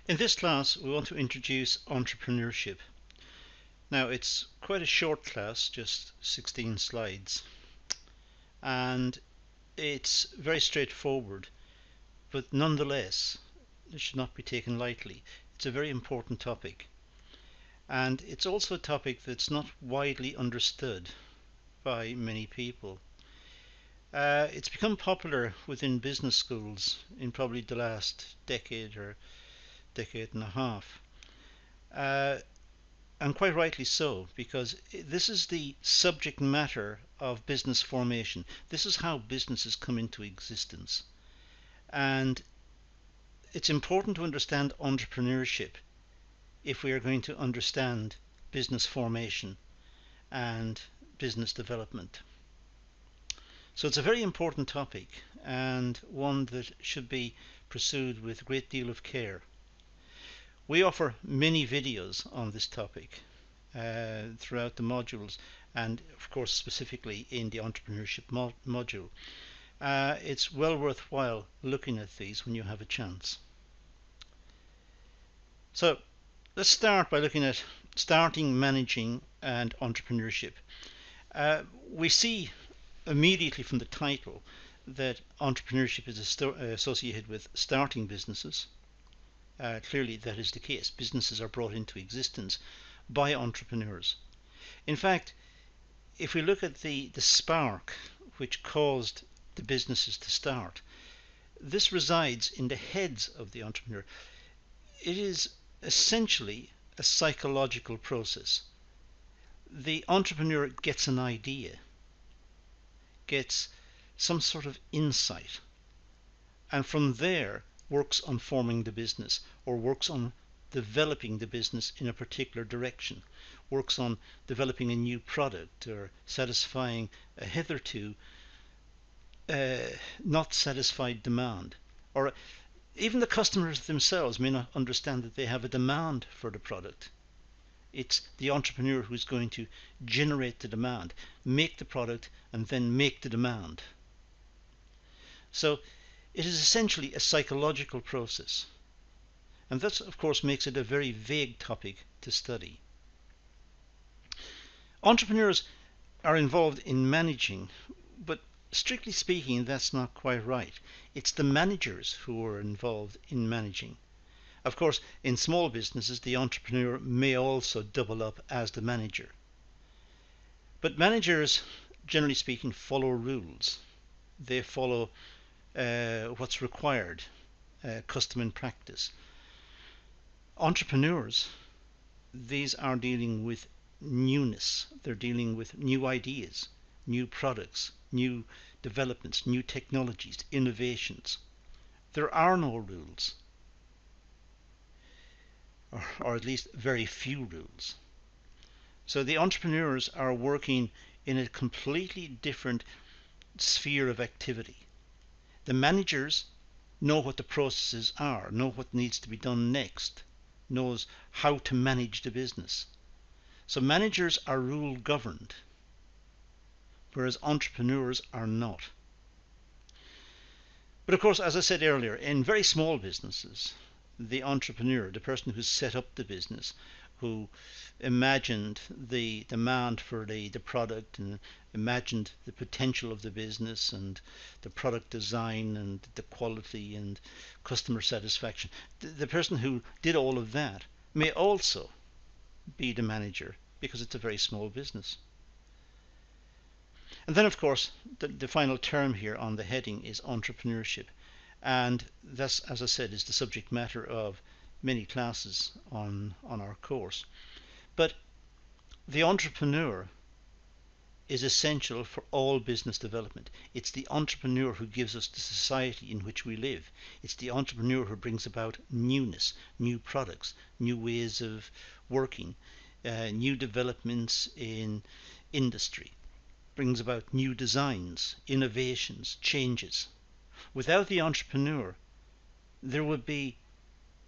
In this class we want to introduce entrepreneurship. Now it's quite a short class, just 16 slides, and it's very straightforward, but nonetheless it should not be taken lightly. It's a very important topic, and it's also a topic that's not widely understood by many people. It's become popular within business schools in probably the last decade or decade and a half. And quite rightly so, because this is the subject matter of business formation. This is how businesses come into existence. And it's important to understand entrepreneurship if we are going to understand business formation and business development. So it's a very important topic, and one that should be pursued with a great deal of care. We offer many videos on this topic throughout the modules, and of course specifically in the entrepreneurship module. It's well worthwhile looking at these when you have a chance. So let's start by looking at starting, managing and entrepreneurship. We see immediately from the title that entrepreneurship is associated with starting businesses. Clearly that is the case. Businesses are brought into existence by entrepreneurs. In fact, if we look at the spark which caused the businesses to start, this resides in the heads of the entrepreneur. It is essentially a psychological process. The entrepreneur gets an idea, gets some sort of insight, and from there works on forming the business, or works on developing the business in a particular direction, works on developing a new product or satisfying a hitherto not satisfied demand. Or even the customers themselves may not understand that they have a demand for the product. It's the entrepreneur who's going to generate the demand, make the product, and then make the demand. So it is essentially a psychological process, and that of course makes it a very vague topic to study. Entrepreneurs are involved in managing, but strictly speaking that's not quite right. It's the managers who are involved in managing. Of course, in small businesses the entrepreneur may also double up as the manager. But managers, generally speaking, follow rules. They follow what's required, custom and practice. Entrepreneurs, these are dealing with newness. They're dealing with new ideas, new products, new developments, new technologies, innovations. There are no rules, or at least very few rules. So the entrepreneurs are working in a completely different sphere of activity. The managers know what the processes are, know what needs to be done next, knows how to manage the business. So managers are rule governed, whereas entrepreneurs are not. But of course, as I said earlier, in very small businesses, the entrepreneur, the person who set up the business, who imagined the demand for the product and imagined the potential of the business and the product design and the quality and customer satisfaction, the person who did all of that may also be the manager, because it's a very small business. And then of course the final term here on the heading is entrepreneurship, and this, as I said, is the subject matter of many classes on our course. But the entrepreneur is essential for all business development. It's the entrepreneur who gives us the society in which we live. It's the entrepreneur who brings about newness, new products, new ways of working, new developments in industry, brings about new designs, innovations, changes. Without the entrepreneur, there would be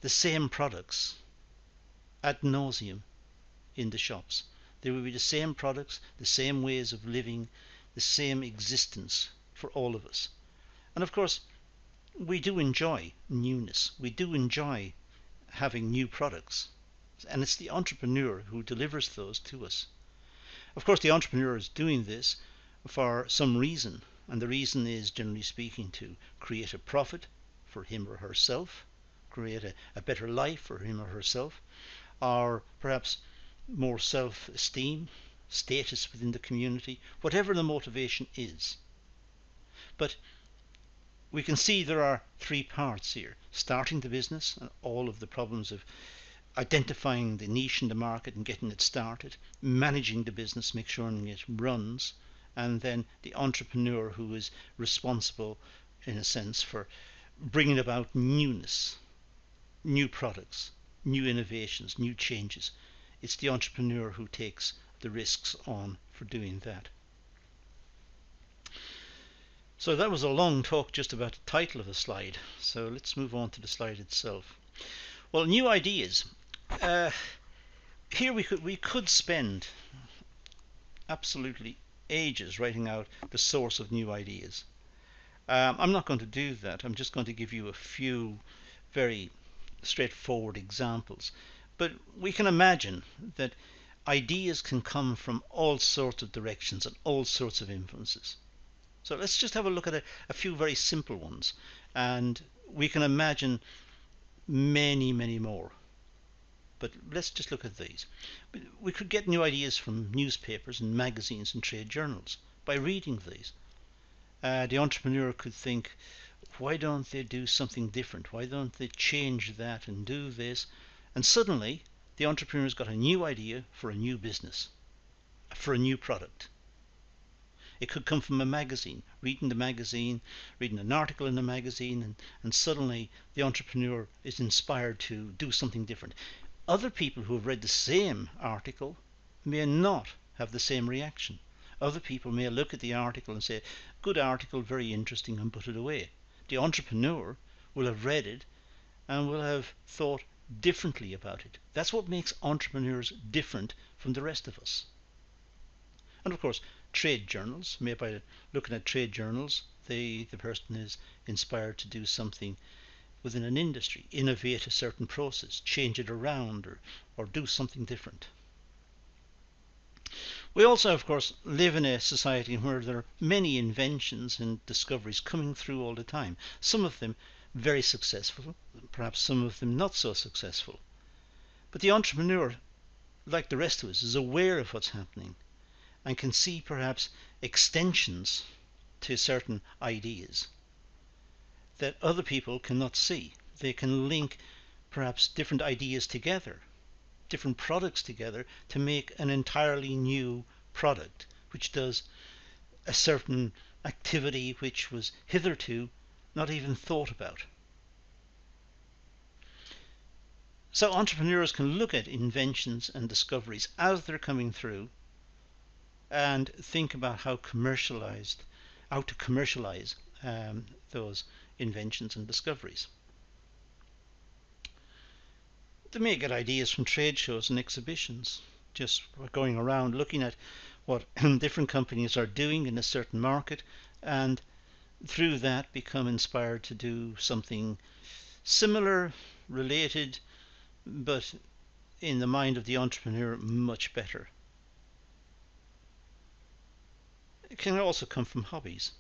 the same products ad nauseum in the shops. There will be the same products, the same ways of living, the same existence for all of us. And of course, we do enjoy newness. We do enjoy having new products, and it's the entrepreneur who delivers those to us. Of course, the entrepreneur is doing this for some reason, and the reason is, generally speaking, to create a profit for him or herself, create a better life for him or herself, or perhaps more self-esteem, status within the community, whatever the motivation is. But we can see there are three parts here: starting the business and all of the problems of identifying the niche in the market and getting it started, managing the business, make sure it runs, and then the entrepreneur who is responsible, in a sense, for bringing about newness, new products, new innovations, new changes. It's the entrepreneur who takes the risks on for doing that. So that was a long talk just about the title of the slide. So let's move on to the slide itself. Well, new ideas. Here we could spend absolutely ages writing out the source of new ideas. I'm not going to do that. I'm just going to give you a few very straightforward examples. But we can imagine that ideas can come from all sorts of directions and all sorts of influences. So let's just have a look at a few very simple ones, and we can imagine many, many more. But let's just look at these. We could get new ideas from newspapers and magazines and trade journals by reading these. The entrepreneur could think, why don't they do something different? Why don't they change that and do this? And suddenly the entrepreneur's got a new idea for a new business, for a new product. It could come from a magazine, reading an article in the magazine, and suddenly the entrepreneur is inspired to do something different. Other people who have read the same article may not have the same reaction. Other people may look at the article and say, good article, very interesting, and put it away. The entrepreneur will have read it and will have thought differently about it. That's what makes entrepreneurs different from the rest of us. And of course, trade journals, maybe by looking at trade journals, the person is inspired to do something within an industry, innovate a certain process, change it around, or do something different. We also, of course, live in a society where there are many inventions and discoveries coming through all the time. Some of them very successful, perhaps some of them not so successful. But the entrepreneur, like the rest of us, is aware of what's happening and can see perhaps extensions to certain ideas that other people cannot see. They can link perhaps different ideas together, different products together, to make an entirely new product which does a certain activity which was hitherto not even thought about. So entrepreneurs can look at inventions and discoveries as they're coming through and think about how to commercialize those inventions and discoveries. They may get ideas from trade shows and exhibitions, just going around looking at what different companies are doing in a certain market, and through that become inspired to do something similar, related, but in the mind of the entrepreneur much better. It can also come from hobbies.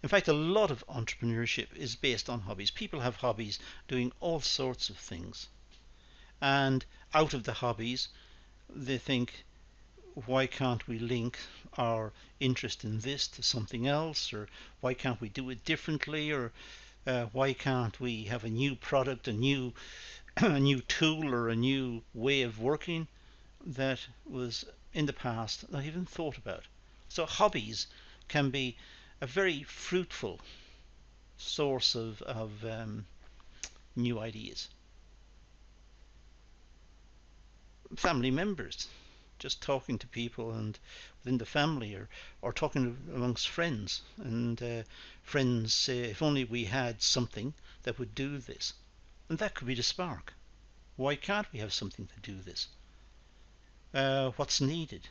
In fact, a lot of entrepreneurship is based on hobbies. People have hobbies doing all sorts of things, and out of the hobbies they think, why can't we link our interest in this to something else, or why can't we do it differently, or why can't we have a new product, a new a new tool, or a new way of working that was in the past not even thought about. So hobbies can be a very fruitful source of new ideas. Family members, just talking to people and within the family, or talking amongst friends, and friends say, if only we had something that would do this, and that could be the spark. Why can't we have something to do this? What's needed?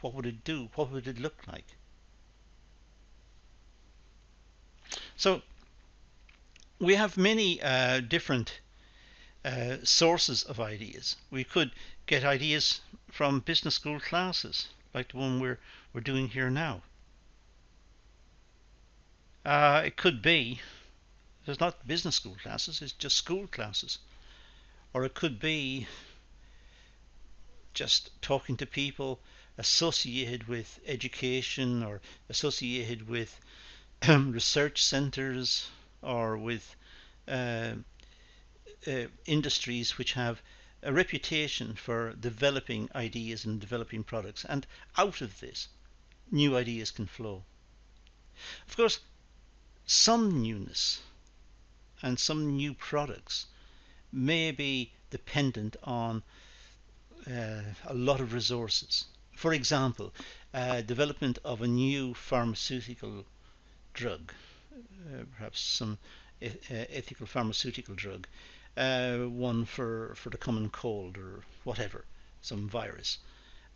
What would it do? What would it look like? So we have many different sources of ideas. We could get ideas from business school classes, like the one we're doing here now. It could be there's not business school classes; it's just school classes, or it could be just talking to people associated with education or associated with research centres or with uh, industries which have a reputation for developing ideas and developing products, and out of this new ideas can flow. Of course, some newness and some new products may be dependent on a lot of resources. For example, development of a new pharmaceutical drug, perhaps some ethical pharmaceutical drug, one for the common cold or whatever, some virus.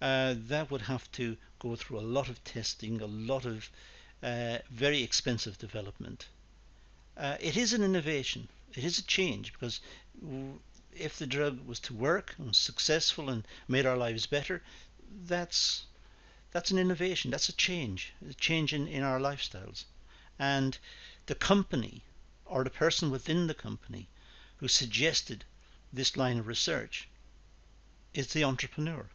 That would have to go through a lot of testing, a lot of very expensive development. It is an innovation. It is a change because if the drug was to work and was successful and made our lives better, that's an innovation. That's a change in our lifestyles. And the company or the person within the company who suggested this line of research is the entrepreneur.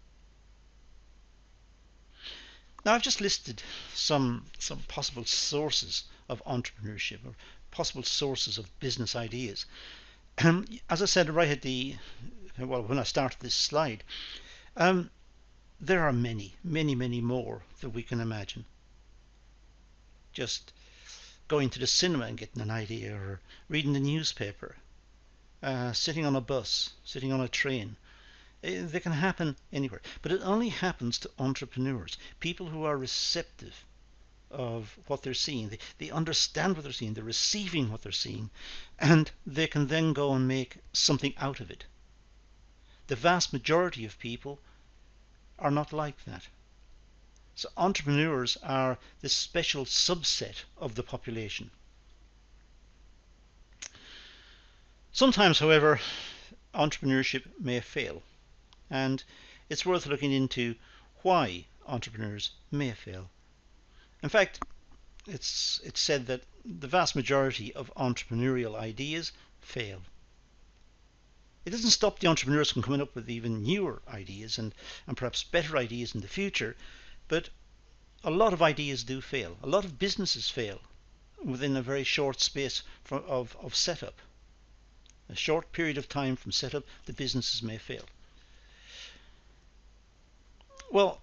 Now I've just listed some possible sources of entrepreneurship or possible sources of business ideas. As I said right at when I started this slide, there are many more that we can imagine. Just going to the cinema and getting an idea, or reading the newspaper, sitting on a bus, sitting on a train. They can happen anywhere, but it only happens to entrepreneurs, people who are receptive of what they're seeing. They understand what they're seeing, they're receiving what they're seeing, and they can then go and make something out of it. The vast majority of people are not like that. So entrepreneurs are this special subset of the population. Sometimes, however, entrepreneurship may fail, and it's worth looking into why entrepreneurs may fail. In fact, it's said that the vast majority of entrepreneurial ideas fail. It doesn't stop the entrepreneurs from coming up with even newer ideas and perhaps better ideas in the future, but a lot of ideas do fail. A lot of businesses fail within a very short space of setup. A short period of time from setup, the businesses may fail. Well,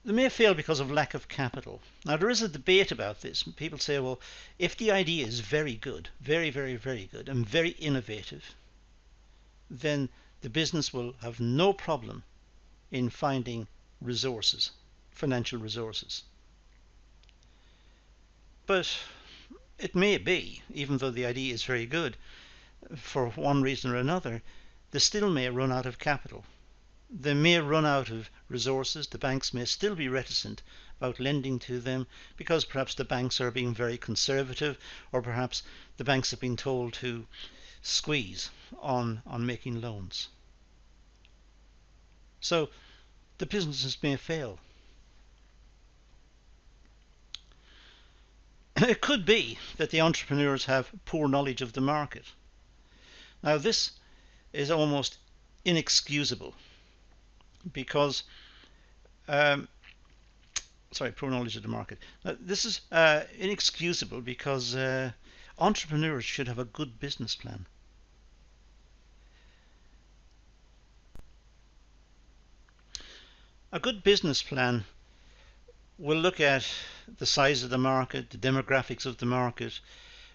they may fail because of lack of capital. Now, there is a debate about this. People say, well, if the idea is very good, very good, and very innovative, then the business will have no problem in finding resources, financial resources. But it may be, even though the idea is very good, for one reason or another, they still may run out of capital. They may run out of resources. The banks may still be reticent about lending to them because perhaps the banks are being very conservative, or perhaps the banks have been told to squeeze on making loans. So the businesses may fail. It could be that the entrepreneurs have poor knowledge of the market. Now, this is almost inexcusable because poor knowledge of the market. Now, this is inexcusable because entrepreneurs should have a good business plan. A good business plan will look at the size of the market, the demographics of the market,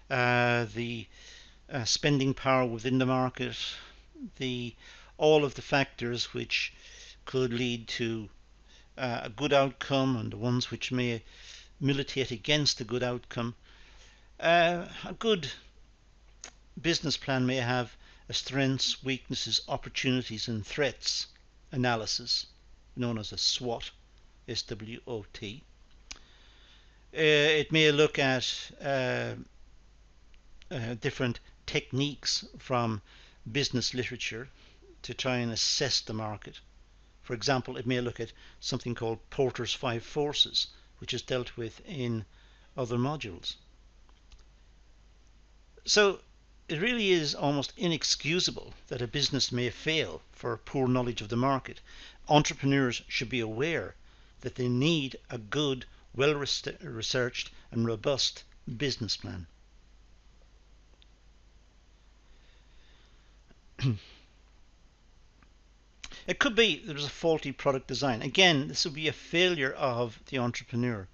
the spending power within the market, all of the factors which could lead to a good outcome and the ones which may militate against a good outcome. A good business plan may have a strengths, weaknesses, opportunities and threats analysis, known as a SWOT, S-W-O-T. It may look at different techniques from business literature to try and assess the market. For example, it may look at something called Porter's Five Forces, which is dealt with in other modules. So it really is almost inexcusable that a business may fail for poor knowledge of the market. Entrepreneurs should be aware that they need a good, well-researched and robust business plan. It could be there's a faulty product design. Again, this would be a failure of the entrepreneur.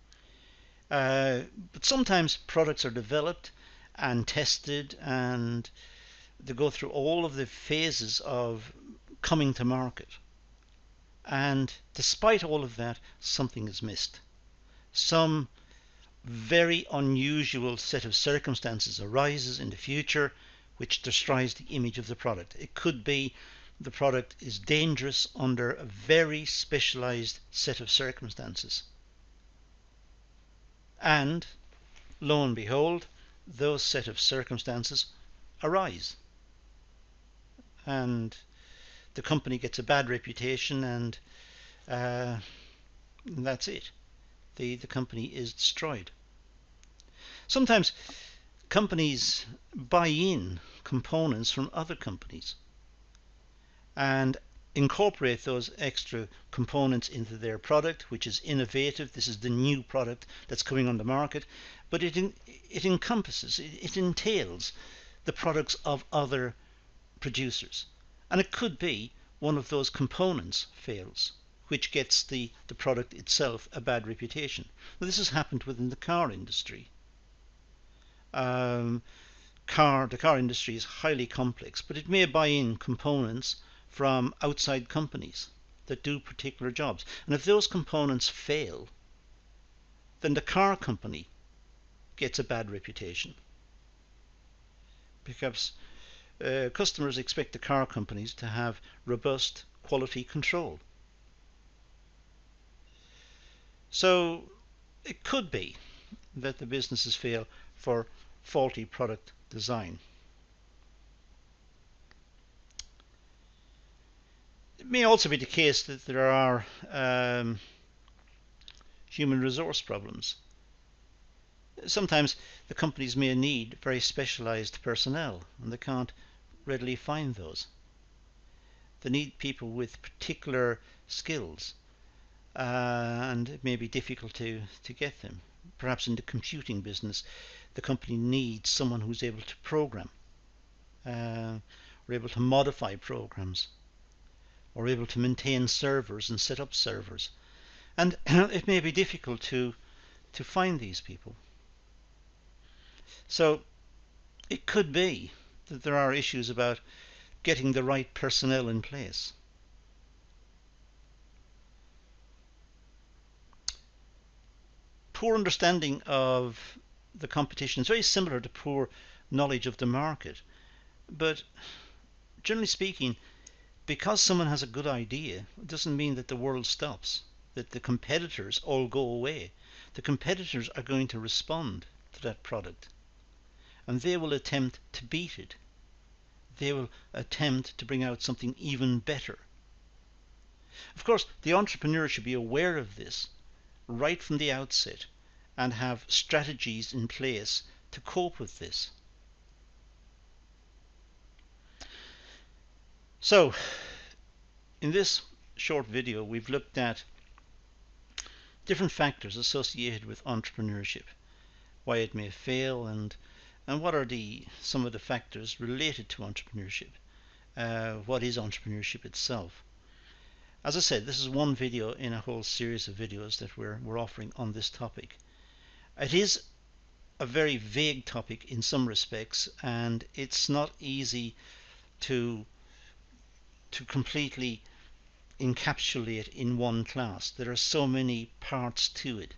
But sometimes products are developed and tested and they go through all of the phases of coming to market. And despite all of that, something is missed. Some very unusual set of circumstances arises in the future which destroys the image of the product. It could be the product is dangerous under a very specialized set of circumstances. And lo and behold, those set of circumstances arise. And the company gets a bad reputation and that's it. The company is destroyed. Sometimes companies buy in components from other companies and incorporate those extra components into their product, which is innovative. This is the new product that's coming on the market, but it encompasses, it entails the products of other producers. And it could be one of those components fails, which gets the product itself a bad reputation. Now, this has happened within the car industry. The car industry is highly complex, but it may buy in components from outside companies that do particular jobs. And if those components fail, then the car company gets a bad reputation. Because customers expect the car companies to have robust quality control. So it could be that the businesses fail for faulty product design. It may also be the case that there are human resource problems. Sometimes the companies may need very specialized personnel and they can't readily find those. They need people with particular skills and it may be difficult to get them. Perhaps in the computing business, the company needs someone who's able to program, or able to modify programs, or able to maintain servers and set up servers. And it may be difficult to find these people. So it could be that there are issues about getting the right personnel in place. Poor understanding of the competition is very similar to poor knowledge of the market. But generally speaking, because someone has a good idea, it doesn't mean that the world stops, that the competitors all go away. The competitors are going to respond to that product and they will attempt to beat it. They will attempt to bring out something even better. Of course, the entrepreneur should be aware of this right from the outset and have strategies in place to cope with this. So, in this short video, we've looked at different factors associated with entrepreneurship, why it may fail, and what are some of the factors related to entrepreneurship. What is entrepreneurship itself? As I said, this is one video in a whole series of videos that we're offering on this topic. It is a very vague topic in some respects, and it's not easy to completely encapsulate in one class. There are so many parts to it.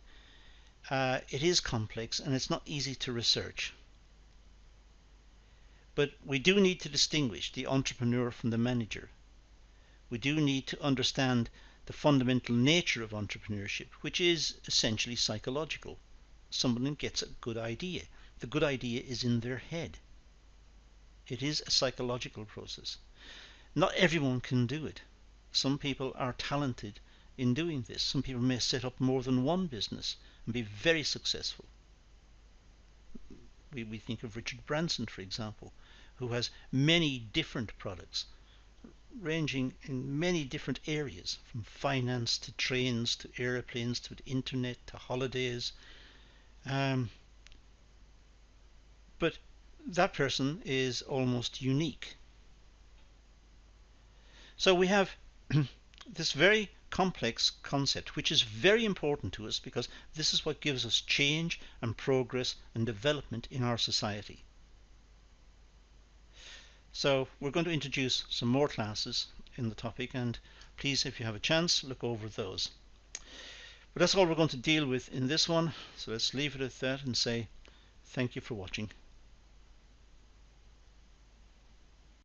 It is complex and it's not easy to research. But we do need to distinguish the entrepreneur from the manager. We do need to understand the fundamental nature of entrepreneurship, which is essentially psychological. Someone gets a good idea. The good idea is in their head. It is a psychological process. Not everyone can do it. Some people are talented in doing this. Some people may set up more than one business and be very successful. We think of Richard Branson, for example, who has many different products ranging in many different areas, from finance to trains to airplanes to the internet to holidays. But that person is almost unique. So we have this very complex concept, which is very important to us because this is what gives us change and progress and development in our society. So we're going to introduce some more classes in the topic, and please, if you have a chance, look over those. But that's all we're going to deal with in this one, so let's leave it at that and say thank you for watching.